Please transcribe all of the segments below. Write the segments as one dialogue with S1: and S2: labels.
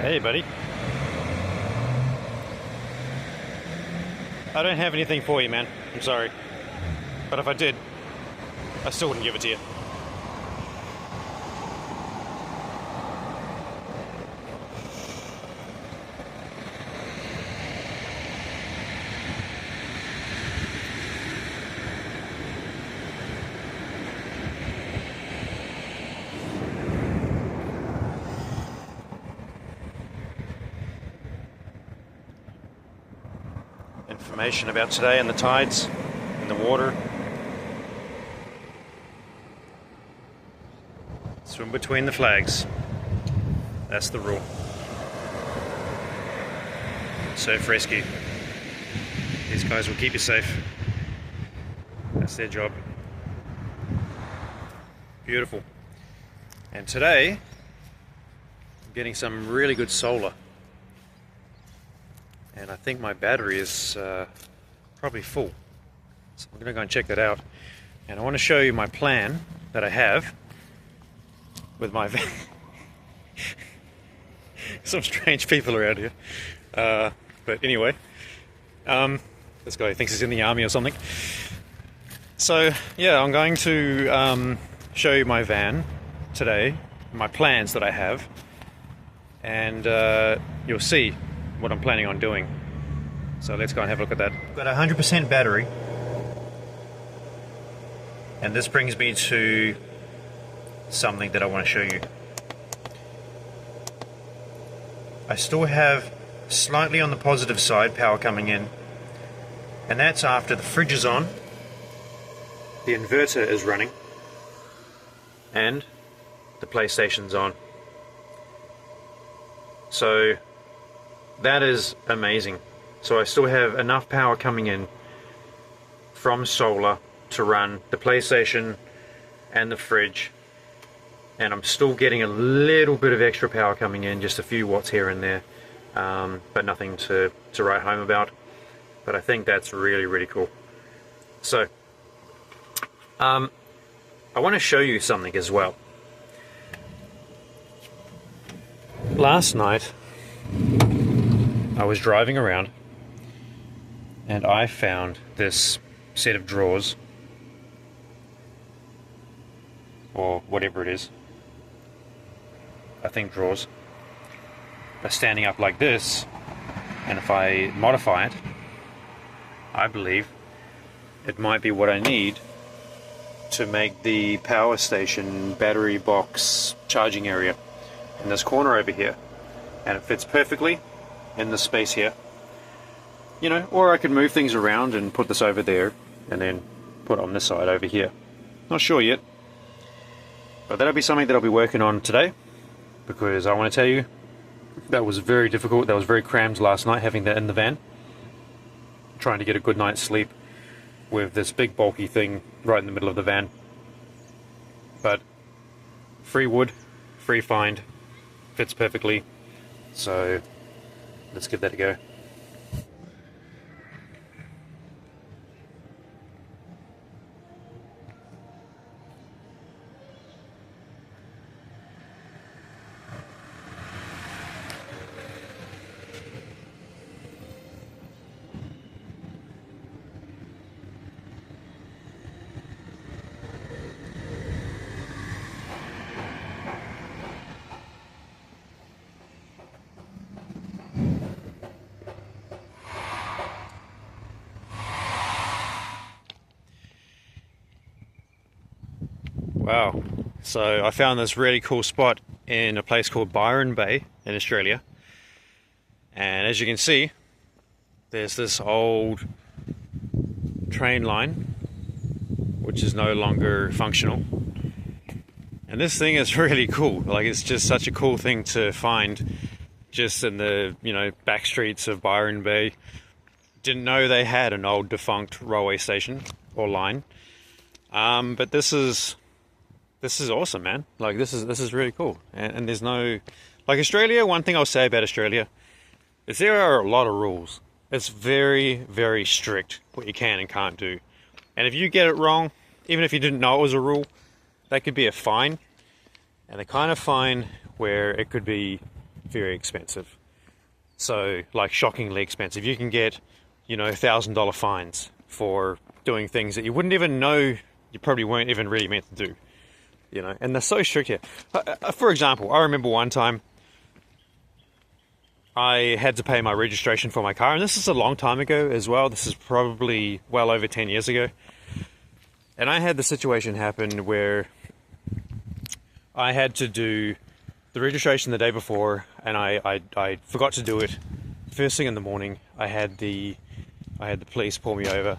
S1: Hey, buddy. I don't have anything for you, man. I'm sorry. But if I did, I still wouldn't give it to you. Information about today and the tides and the water. Swim between the flags. That's the rule. Surf rescue. These guys will keep you safe. That's their job. Beautiful. And today, I'm getting some really good solar. And I think my battery is probably full. So I'm going to go and check that out. And I want to show you my plan that I have with my van. Some strange people around here. But anyway, this guy thinks he's in the army or something. So yeah, I'm going to show you my van today, my plans that I have, and you'll see what I'm planning on doing. So let's go and have a look at that. I've got a 100% battery, and this brings me to something that I want to show you. I still have slightly on the positive side power coming in, and that's after the fridge is on, the inverter is running, and the PlayStation's on. So that is amazing. So I still have enough power coming in from solar to run the PlayStation and the fridge, and I'm still getting a little bit of extra power coming in, just a few watts here and there, but nothing to write home about. But I think that's really, really cool. So I want to show you something as well. Last night I was driving around and I found this set of drawers, or whatever it is. I think drawers are standing up like this, and if I modify it, I believe it might be what I need to make the power station battery box charging area in this corner over here, and it fits perfectly in the space here, you know. Or I could move things around and put this over there and then put it on this side over here. Not sure yet, but that'll be something that I'll be working on today, because I want to tell you, that was very difficult. That was very crammed last night, having that in the van, trying to get a good night's sleep with this big bulky thing right in the middle of the van. But free wood, free find, fits perfectly, so let's give that a go. Wow, so I found this really cool spot in a place called Byron Bay in Australia, and as you can see, there's this old train line which is no longer functional, and this thing is really cool. Like, it's just such a cool thing to find just in the, you know, back streets of Byron Bay. Didn't know they had an old defunct railway station or line, but this is awesome, man. Like, this is really cool. And there's no, like, Australia, one thing I'll say about Australia is there are a lot of rules. It's very, very strict what you can and can't do. And if you get it wrong, even if you didn't know it was a rule, that could be a fine. And the kind of fine where it could be very expensive. So, like, shockingly expensive. You can get, you know, $1,000 fines for doing things that you wouldn't even know you probably weren't even really meant to do. You know, and they're so strict here. For example, I remember one time I had to pay my registration for my car, and this is a long time ago as well. This is probably well over 10 years ago. And I had the situation happen where I had to do the registration the day before, and I forgot to do it first thing in the morning. I had the police pull me over,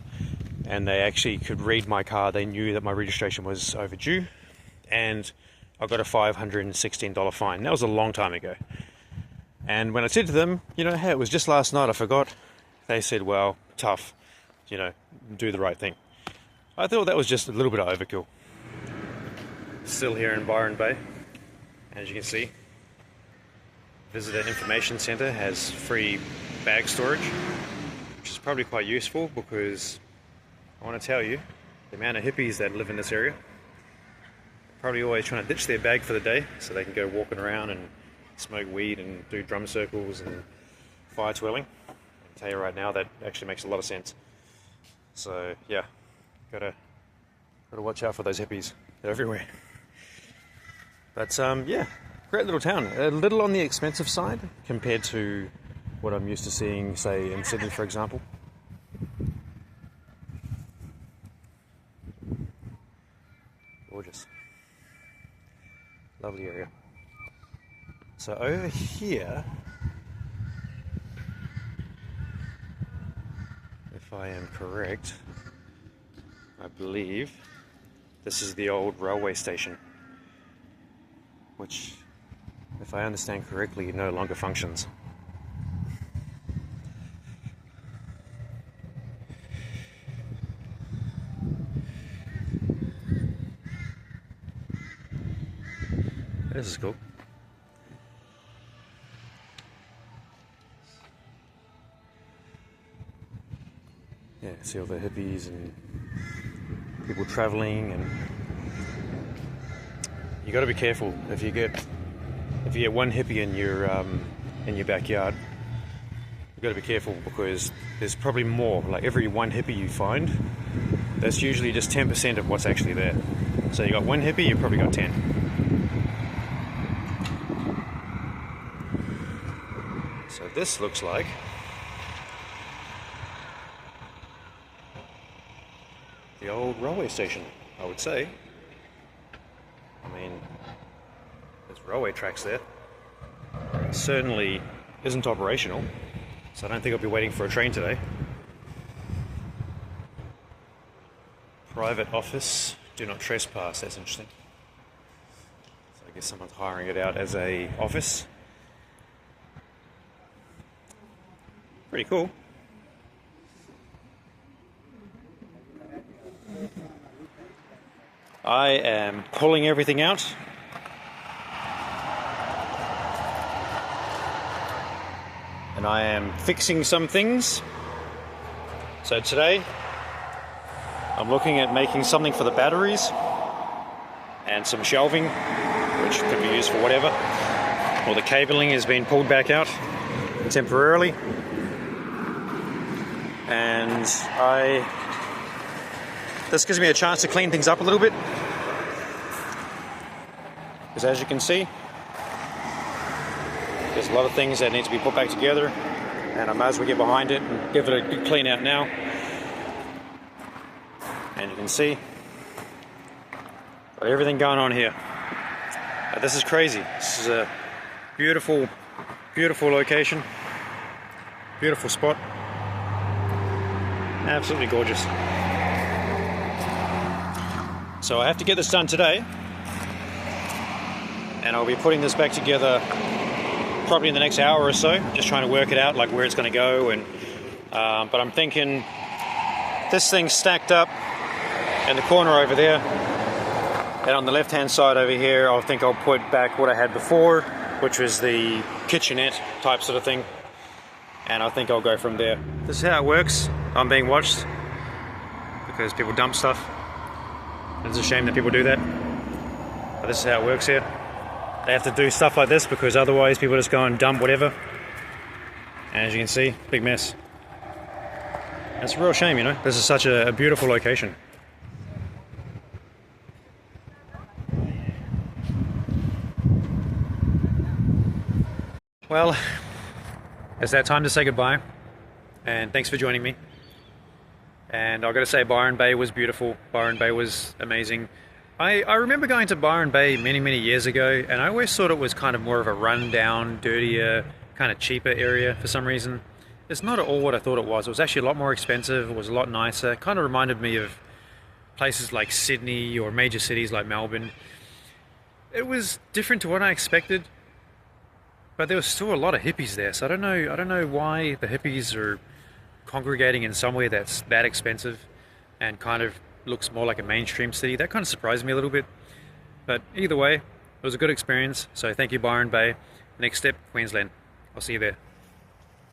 S1: and they actually could read my car. They knew that my registration was overdue, and I got a $516 fine. That was a long time ago. And when I said to them, you know, hey, it was just last night, I forgot, they said, well, tough, you know, do the right thing. I thought that was just a little bit of overkill. Still here in Byron Bay, as you can see. Visitor Information Centre has free bag storage, which is probably quite useful because I want to tell you, the amount of hippies that live in this area, probably always trying to ditch their bag for the day so they can go walking around and smoke weed and do drum circles and fire twirling. I can tell you right now that actually makes a lot of sense. So yeah, gotta watch out for those hippies. They're everywhere. But yeah, great little town. A little on the expensive side compared to what I'm used to seeing, say, in Sydney, for example. Gorgeous. Lovely area. So over here, if I am correct, I believe this is the old railway station, which, if I understand correctly, no longer functions. This is cool. Yeah, see all the hippies and people traveling, and you got to be careful if you get one hippie in your backyard. You got to be careful because there's probably more. Like every one hippie you find, that's usually just 10% of what's actually there. So you got one hippie, you probably got 10. So this looks like the old railway station, I would say. I mean, there's railway tracks there. It certainly isn't operational, so I don't think I'll be waiting for a train today. Private office, do not trespass, that's interesting. So I guess someone's hiring it out as a office. Pretty cool. I am pulling everything out. And I am fixing some things. So today, I'm looking at making something for the batteries and some shelving, which could be used for whatever. Well, the cabling has been pulled back out temporarily. And this gives me a chance to clean things up a little bit. Because as you can see, there's a lot of things that need to be put back together, and I might as well get behind it and give it a good clean out now. And you can see, got everything going on here. This is crazy. This is a beautiful, beautiful location, beautiful spot. Absolutely gorgeous. So I have to get this done today, and I'll be putting this back together probably in the next hour or so, just trying to work it out, like where it's going to go. And but I'm thinking this thing's stacked up in the corner over there, and on the left hand side over here I think I'll put back what I had before, which was the kitchenette type sort of thing, and I think I'll go from there. This is how it works. I'm being watched because people dump stuff. It's a shame that people do that, but this is how it works here. they have to do stuff like this because otherwise people just go and dump whatever. And as you can see, big mess. It's a real shame, you know. This is such a beautiful location. Well, it's that time to say goodbye. And thanks for joining me. And I've got to say, Byron Bay was beautiful. Byron Bay was amazing. I remember going to Byron Bay many years ago, and I always thought it was kind of more of a run-down, dirtier, kind of cheaper area for some reason. It's not at all what I thought it was. It was actually a lot more expensive. It was a lot nicer. It kind of reminded me of places like Sydney or major cities like Melbourne. It was different to what I expected, but there was still a lot of hippies there. So I don't know why the hippies are congregating in somewhere that's that expensive and kind of looks more like a mainstream city. That kind of surprised me a little bit. But either way, it was a good experience. So thank you, Byron Bay. Next step, Queensland. I'll see you there.